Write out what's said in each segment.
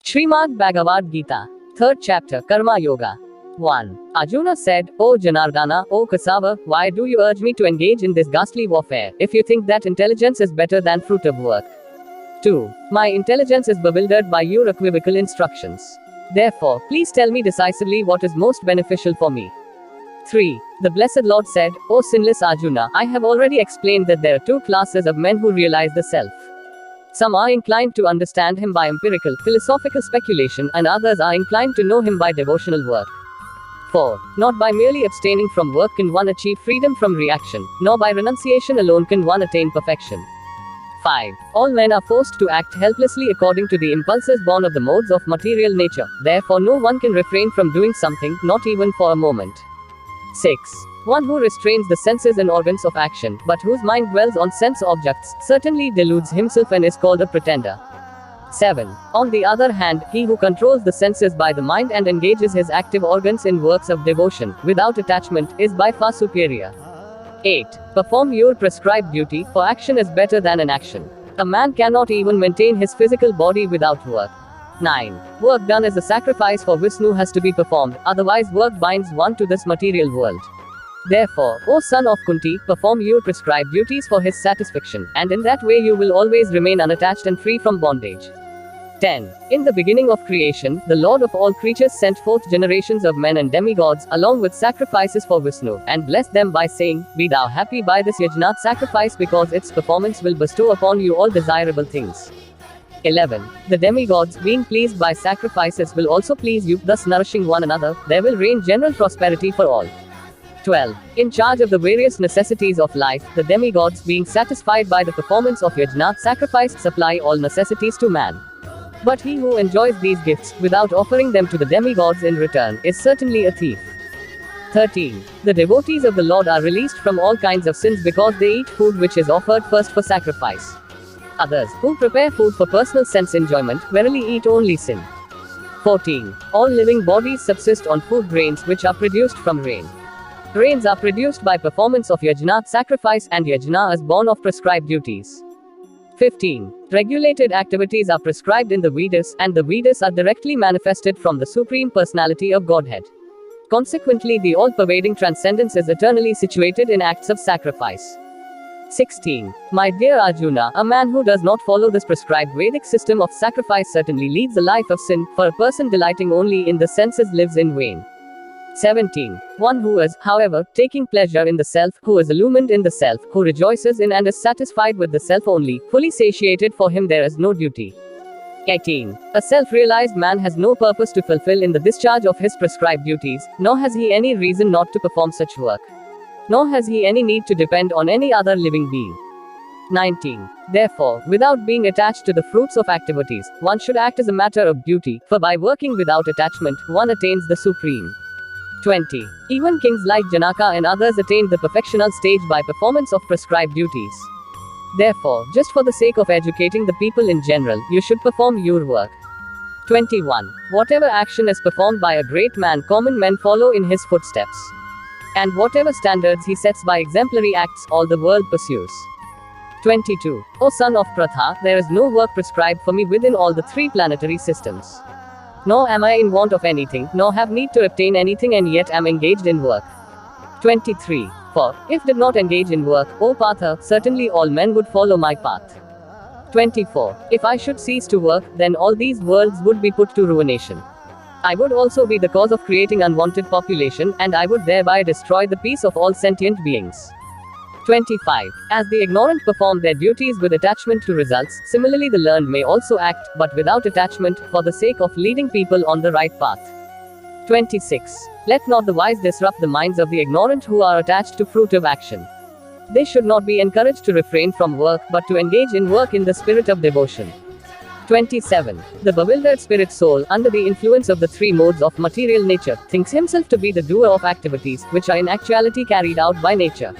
Srimad Bhagavad Geeta, 3rd chapter, Karma Yoga. 1. Arjuna said, O Janardana, O Kasava, why do you urge me to engage in this ghastly warfare, if you think that intelligence is better than fruit of work? 2. My intelligence is bewildered by your equivocal instructions. Therefore, please tell me decisively what is most beneficial for me. 3. The Blessed Lord said, O sinless Arjuna, I have already explained that there are two classes of men who realize the self. Some are inclined to understand him by empirical, philosophical speculation, and others are inclined to know him by devotional work. 4. Not by merely abstaining from work can one achieve freedom from reaction, nor by renunciation alone can one attain perfection. 5. All men are forced to act helplessly according to the impulses born of the modes of material nature, therefore no one can refrain from doing something, not even for a moment. 6. One who restrains the senses and organs of action, but whose mind dwells on sense objects, certainly deludes himself and is called a pretender. 7. On the other hand, he who controls the senses by the mind and engages his active organs in works of devotion, without attachment, is by far superior. 8. Perform your prescribed duty, for action is better than inaction. A man cannot even maintain his physical body without work. 9. Work done as a sacrifice for Vishnu has to be performed, otherwise work binds one to this material world. Therefore, O son of Kunti, perform your prescribed duties for his satisfaction, and in that way you will always remain unattached and free from bondage. 10. In the beginning of creation, the Lord of all creatures sent forth generations of men and demigods, along with sacrifices for Vishnu, and blessed them by saying, Be thou happy by this yajna sacrifice because its performance will bestow upon you all desirable things. 11. The demigods, being pleased by sacrifices, will also please you, thus nourishing one another, there will reign general prosperity for all. 12. In charge of the various necessities of life, the demigods, being satisfied by the performance of yajna sacrifice, supply all necessities to man. But he who enjoys these gifts, without offering them to the demigods in return, is certainly a thief. 13. The devotees of the Lord are released from all kinds of sins because they eat food which is offered first for sacrifice. Others, who prepare food for personal sense enjoyment, verily eat only sin. 14. All living bodies subsist on food grains which are produced from rain. Rains are produced by performance of yajna sacrifice, and yajna is born of prescribed duties. 15. Regulated activities are prescribed in the Vedas, and the Vedas are directly manifested from the Supreme Personality of Godhead. Consequently, the all-pervading transcendence is eternally situated in acts of sacrifice. 16. My dear Arjuna, a man who does not follow this prescribed Vedic system of sacrifice certainly leads a life of sin, for a person delighting only in the senses lives in vain. 17. One who is, however, taking pleasure in the self, who is illumined in the self, who rejoices in and is satisfied with the self only, fully satiated, for him there is no duty. 18. A self-realized man has no purpose to fulfill in the discharge of his prescribed duties, nor has he any reason not to perform such work. Nor has he any need to depend on any other living being. 19. Therefore, without being attached to the fruits of activities, one should act as a matter of duty, for by working without attachment, one attains the supreme. 20. Even kings like Janaka and others attained the perfectional stage by performance of prescribed duties. Therefore, just for the sake of educating the people in general, you should perform your work. 21. Whatever action is performed by a great man, common men follow in his footsteps. And whatever standards he sets by exemplary acts, all the world pursues. 22. O son of Pratha, there is no work prescribed for me within all the three planetary systems. Nor am I in want of anything, nor have need to obtain anything, and yet am engaged in work. 23. For, if did not engage in work, O Partha, certainly all men would follow my path. 24. If I should cease to work, then all these worlds would be put to ruination. I would also be the cause of creating unwanted population, and I would thereby destroy the peace of all sentient beings. 25. As the ignorant perform their duties with attachment to results, similarly the learned may also act, but without attachment, for the sake of leading people on the right path. 26. Let not the wise disrupt the minds of the ignorant who are attached to fruitive action. They should not be encouraged to refrain from work, but to engage in work in the spirit of devotion. 27. The bewildered spirit soul, under the influence of the three modes of material nature, thinks himself to be the doer of activities, which are in actuality carried out by nature.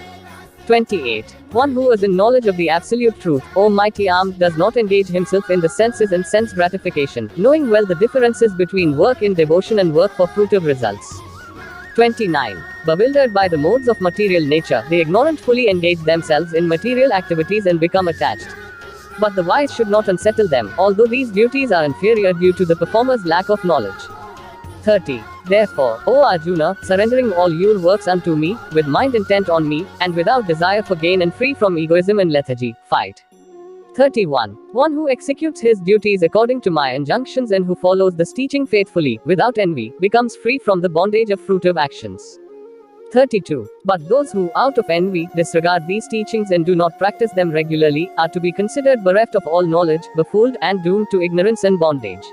28. One who is in knowledge of the absolute truth, O mighty arm, does not engage himself in the senses and sense gratification, knowing well the differences between work in devotion and work for fruitive results. 29. Bewildered by the modes of material nature, the ignorant fully engage themselves in material activities and become attached. But the wise should not unsettle them, although these duties are inferior due to the performer's lack of knowledge. 30. Therefore, O Arjuna, surrendering all your works unto me, with mind intent on me, and without desire for gain and free from egoism and lethargy, fight. 31. One who executes his duties according to my injunctions and who follows this teaching faithfully, without envy, becomes free from the bondage of fruitive actions. 32. But those who, out of envy, disregard these teachings and do not practice them regularly, are to be considered bereft of all knowledge, befooled, and doomed to ignorance and bondage.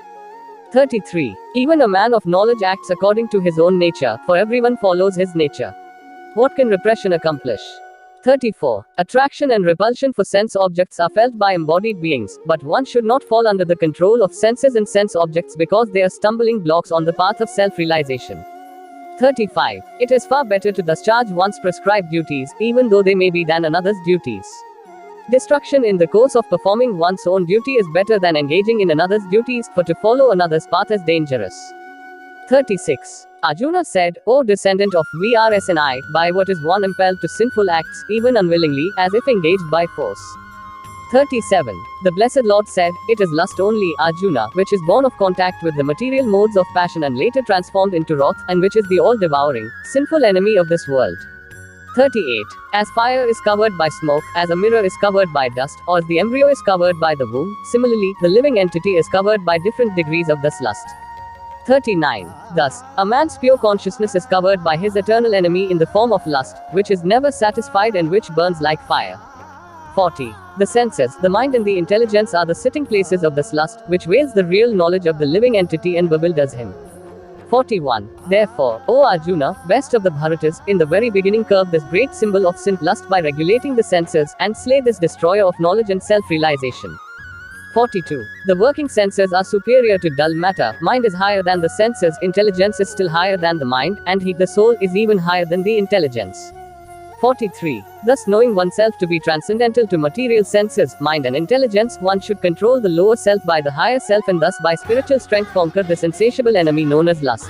33. Even a man of knowledge acts according to his own nature, for everyone follows his nature. What can repression accomplish? 34. Attraction and repulsion for sense objects are felt by embodied beings, but one should not fall under the control of senses and sense objects because they are stumbling blocks on the path of self-realization. 35. It is far better to discharge one's prescribed duties, even though they may be than another's duties. Destruction in the course of performing one's own duty is better than engaging in another's duties, for to follow another's path is dangerous. 36. Arjuna said, O descendant of Vrs and I, by what is one impelled to sinful acts, even unwillingly, as if engaged by force. 37. The blessed Lord said, It is lust only, Arjuna, which is born of contact with the material modes of passion and later transformed into wrath, and which is the all-devouring, sinful enemy of this world. 38. As fire is covered by smoke, as a mirror is covered by dust, or as the embryo is covered by the womb, similarly, the living entity is covered by different degrees of this lust. 39. Thus, a man's pure consciousness is covered by his eternal enemy in the form of lust, which is never satisfied and which burns like fire. 40. The senses, the mind and the intelligence are the sitting places of this lust, which veils the real knowledge of the living entity and bewilders him. 41. Therefore, O Arjuna, best of the Bharatas, in the very beginning curb this great symbol of sin, lust, by regulating the senses, and slay this destroyer of knowledge and self-realization. 42. The working senses are superior to dull matter, mind is higher than the senses, intelligence is still higher than the mind, and the soul, is even higher than the intelligence. 43. Thus knowing oneself to be transcendental to material senses, mind and intelligence, one should control the lower self by the higher self and thus by spiritual strength conquer this insatiable enemy known as lust.